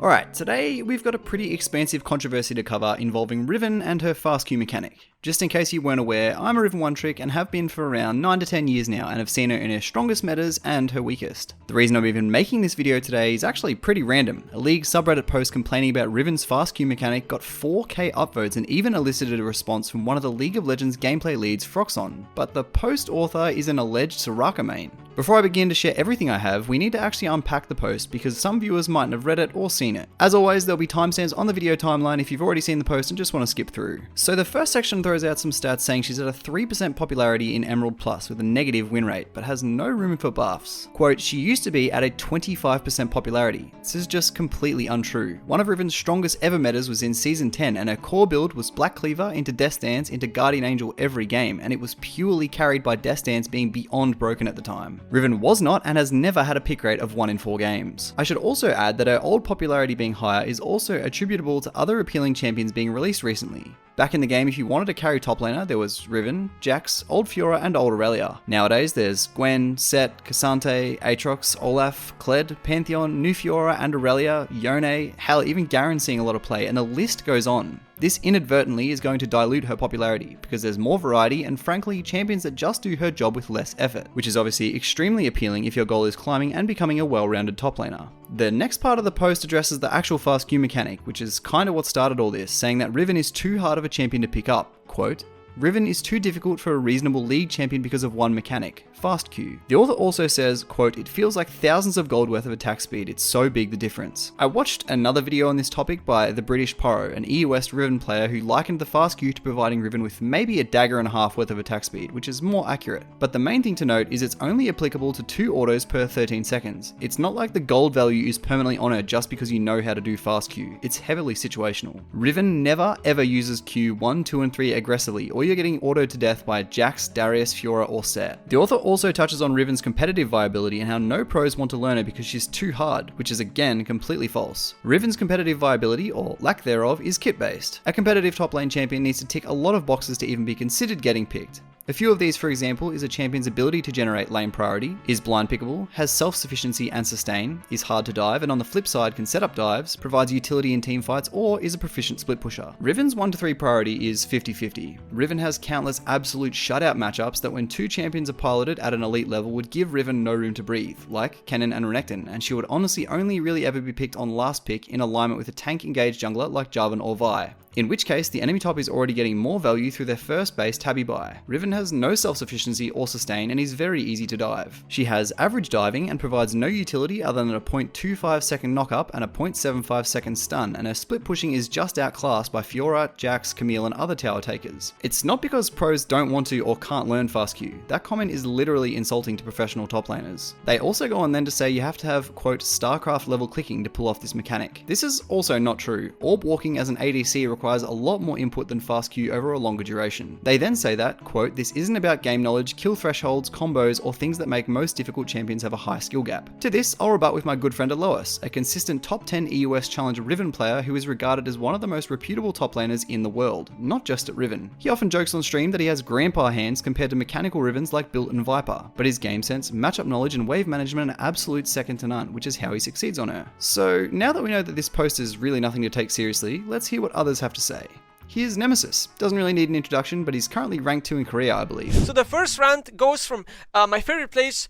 Alright, today we've got a pretty expansive controversy to cover involving Riven and her fast Q mechanic. Just in case you weren't aware, I'm a Riven one trick and have been for around 9 to 10 years now and have seen her in her strongest metas and her weakest. The reason I'm even making this video today is actually pretty random. A League subreddit post complaining about Riven's fast Q mechanic got 4k upvotes and even elicited a response from one of the League of Legends gameplay leads, Froxon, but the post author is an alleged Soraka main. Before I begin to share everything I have, we need to actually unpack the post because some viewers mightn't have read it or seen it. As always, there'll be timestamps on the video timeline if you've already seen the post and just want to skip through. So the first section throws out some stats saying she's at a 3% popularity in Emerald Plus with a negative win rate, but has no room for buffs. Quote, she used to be at a 25% popularity. This is just completely untrue. One of Riven's strongest ever metas was in Season 10 and her core build was Black Cleaver into Death Dance into Guardian Angel every game, and it was purely carried by Death Dance being beyond broken at the time. Riven was not and has never had a pick rate of 1 in 4 games. I should also add that her old popularity being higher is also attributable to other appealing champions being released recently. Back in the game, if you wanted to carry top laner, there was Riven, Jax, old Fiora, and old Aurelia. Nowadays, there's Gwen, Set, Cassante, Aatrox, Olaf, Kled, Pantheon, new Fiora and Aurelia, Yone, hell, even Garen seeing a lot of play, and the list goes on. This inadvertently is going to dilute her popularity, because there's more variety and frankly champions that just do her job with less effort, which is obviously extremely appealing if your goal is climbing and becoming a well-rounded top laner. The next part of the post addresses the actual fast Q mechanic, which is kind of what started all this, saying that Riven is too hard of a champion to pick up. Quote, Riven is too difficult for a reasonable league champion because of one mechanic, fast Q. The author also says, quote, it feels like thousands of gold worth of attack speed, it's so big the difference. I watched another video on this topic by the British Poro, an EU West Riven player who likened the fast Q to providing Riven with maybe a dagger and a half worth of attack speed, which is more accurate. But the main thing to note is it's only applicable to 2 autos per 13 seconds. It's not like the gold value is permanently on her just because you know how to do fast Q, it's heavily situational. Riven never ever uses Q 1, 2 and 3 aggressively, or you're getting autoed to death by Jax, Darius, Fiora or Set. The author also touches on Riven's competitive viability and how no pros want to learn her because she's too hard, which is again completely false. Riven's competitive viability, or lack thereof, is kit based. A competitive top lane champion needs to tick a lot of boxes to even be considered getting picked. A few of these, for example, is a champion's ability to generate lane priority, is blind pickable, has self-sufficiency and sustain, is hard to dive, and on the flip side can set up dives, provides utility in team fights, or is a proficient split pusher. Riven's 1 to 3 priority is 50-50. Riven has countless absolute shutout matchups that when 2 champions are piloted at an elite level would give Riven no room to breathe, like Kennen and Renekton, and she would honestly only really ever be picked on last pick in alignment with a tank engaged jungler like Jarvan or Vi. In which case, the enemy top is already getting more value through their first base Tabby buy. Riven has no self-sufficiency or sustain and is very easy to dive. She has average diving and provides no utility other than a 0.25 second knock-up and a 0.75 second stun, and her split pushing is just outclassed by Fiora, Jax, Camille and other tower takers. It's not because pros don't want to or can't learn fast Q. That comment is literally insulting to professional top laners. They also go on then to say you have to have, quote, StarCraft level clicking to pull off this mechanic. This is also not true. Orb walking as an ADC requires a lot more input than fast Q over a longer duration. They then say that, quote, this isn't about game knowledge, kill thresholds, combos, or things that make most difficult champions have a high skill gap. To this, I'll rebut with my good friend Alois, a consistent top 10 EUS Challenger Riven player who is regarded as one of the most reputable top laners in the world, not just at Riven. He often jokes on stream that he has grandpa hands compared to mechanical Rivens like Built and Viper, but his game sense, matchup knowledge, and wave management are absolute second to none, which is how he succeeds on her. So now that we know that this post is really nothing to take seriously, let's hear what others have to say. Here's Nemesis. Doesn't really need an introduction, but he's currently ranked 2 in Korea, I believe. So the first rant goes from my favorite place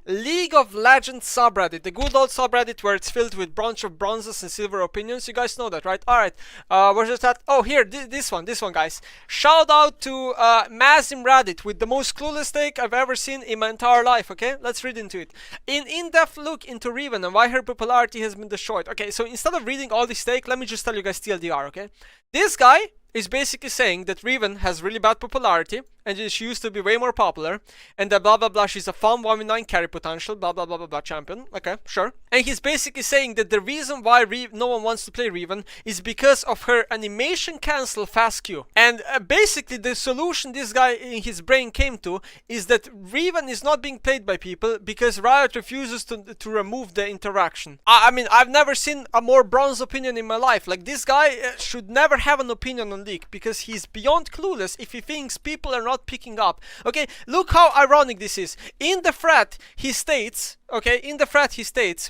League of Legends subreddit, the good old subreddit where it's filled with bunch of bronzes and silver opinions. You guys know that, right? Alright, where's that? Oh, here, this one, guys. Shout out to Mazim Reddit with the most clueless take I've ever seen in my entire life, okay? Let's read into it. In-depth look into Riven and why her popularity has been destroyed. Okay, so instead of reading all this take, let me just tell you guys TLDR, okay? This guy is basically saying that Riven has really bad popularity and she used to be way more popular, and that blah blah blah, she's a fun 1v9 carry potential, blah blah blah blah blah champion. Okay, sure. And he's basically saying that the reason why no one wants to play Riven is because of her animation cancel fast Q. And basically the solution this guy in his brain came to is that Riven is not being played by people because Riot refuses to remove the interaction. I mean, I've never seen a more bronze opinion in my life. Like, this guy should never have an opinion on League because he's beyond clueless if he thinks people are not picking up. Okay, look how ironic this is. In the thread, he states,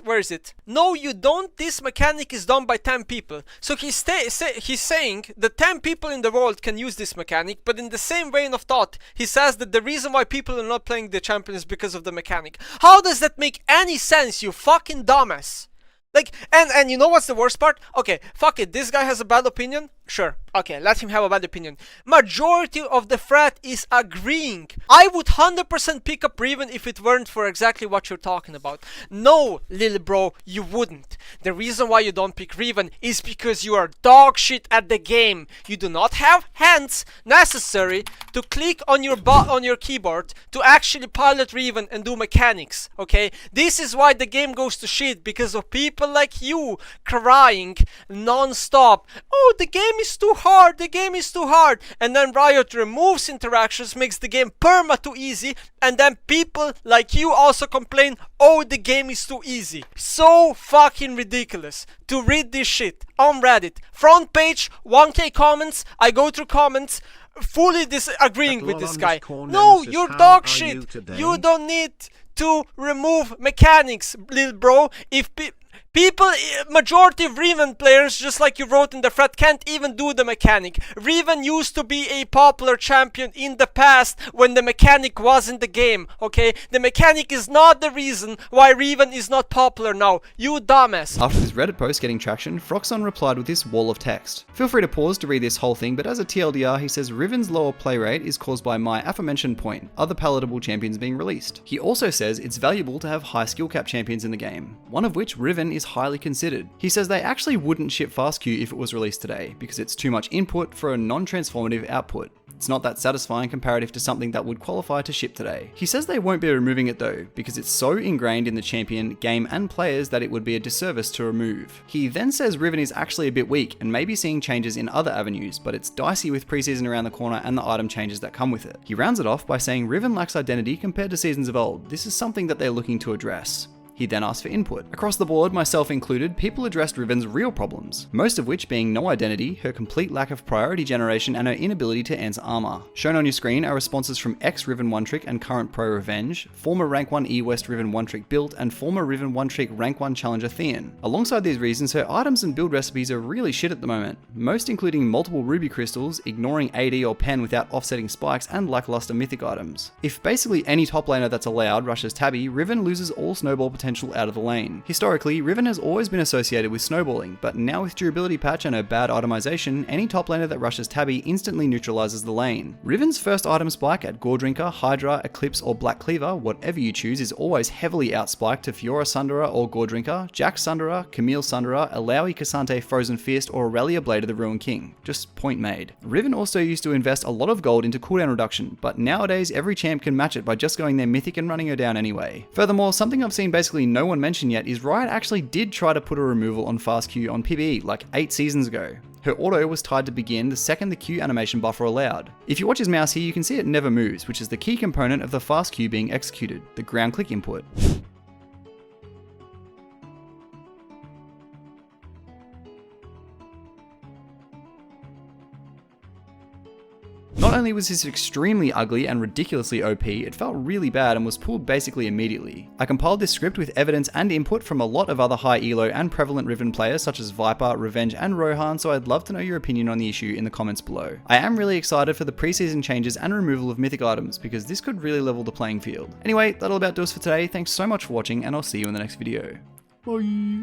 where is it? No, you don't. This mechanic is done by 10 people. So he's saying that 10 people in the world can use this mechanic, but in the same vein of thought, he says that the reason why people are not playing the champion is because of the mechanic. How does that make any sense, you fucking dumbass? Like, and you know what's the worst part? Okay, fuck it, this guy has a bad opinion? Sure, okay, let him have a bad opinion. Majority of the thread is agreeing. I would 100% pick up Riven if it weren't for exactly what you're talking about. No, little bro, you wouldn't. The reason why you don't pick Riven is because you are dog shit at the game. You do not have hands necessary to click on your keyboard to actually pilot Riven and do mechanics, okay? This is why the game goes to shit, because of people like you crying non-stop. Oh, the game is too hard, the game is too hard. And then Riot removes interactions, makes the game perma too easy, and then people like you also complain, oh, the game is too easy. So fucking ridiculous to read this shit on Reddit. Front page, 1k comments, I go through comments, fully disagreeing with this guy. No, you're dog shit. You don't need to remove mechanics, little bro. If people, majority of Riven players, just like you wrote in the thread, can't even do the mechanic. Riven used to be a popular champion in the past when the mechanic was in the game, okay? The mechanic is not the reason why Riven is not popular now, you dumbass. After this Reddit post getting traction, Froxon replied with this wall of text. Feel free to pause to read this whole thing, but as a TLDR, he says Riven's lower play rate is caused by my aforementioned point, other palatable champions being released. He also says it's valuable to have high skill cap champions in the game, one of which, Riven, is highly considered. He says they actually wouldn't ship fast queue if it was released today, because it's too much input for a non-transformative output. It's not that satisfying comparative to something that would qualify to ship today. He says they won't be removing it though, because it's so ingrained in the champion, game and players that it would be a disservice to remove. He then says Riven is actually a bit weak and may be seeing changes in other avenues, but it's dicey with preseason around the corner and the item changes that come with it. He rounds it off by saying Riven lacks identity compared to seasons of old. This is something that they're looking to address. He then asked for input. Across the board, myself included, people addressed Riven's real problems, most of which being no identity, her complete lack of priority generation, and her inability to answer armor. Shown on your screen are responses from ex-Riven 1-trick and current pro Revenge, former rank 1 E-West Riven 1-trick build, and former Riven 1-trick rank 1 challenger Theon. Alongside these reasons, her items and build recipes are really shit at the moment, most including multiple ruby crystals, ignoring AD or pen without offsetting spikes, and lackluster mythic items. If basically any top laner that's allowed rushes Tabby, Riven loses all snowball potential out of the lane. Historically, Riven has always been associated with snowballing, but now with durability patch and her bad itemization, any top laner that rushes Tabby instantly neutralizes the lane. Riven's first item spike at Gordrinker, Hydra, Eclipse, or Black Cleaver, whatever you choose, is always heavily outspiked to Fiora Sunderer or Gordrinker, Jack Sunderer, Camille Sunderer, Alawi Cassante Frozen Fist, or Aurelia Blade of the Ruined King. Just point made. Riven also used to invest a lot of gold into cooldown reduction, but nowadays every champ can match it by just going their mythic and running her down anyway. Furthermore, something I've seen basically no one mention yet is Riot actually did try to put a removal on fast Q on PvE like 8 seasons ago. Her auto was tied to begin the second the Q animation buffer allowed. If you watch his mouse here, you can see it never moves, which is the key component of the fast Q being executed, the ground click input. Not only was this extremely ugly and ridiculously OP, it felt really bad and was pulled basically immediately. I compiled this script with evidence and input from a lot of other high elo and prevalent Riven players such as Viper, Revenge and Rohan, so I'd love to know your opinion on the issue in the comments below. I am really excited for the preseason changes and removal of mythic items because this could really level the playing field. Anyway, that'll about do us for today. Thanks so much for watching and I'll see you in the next video. Bye!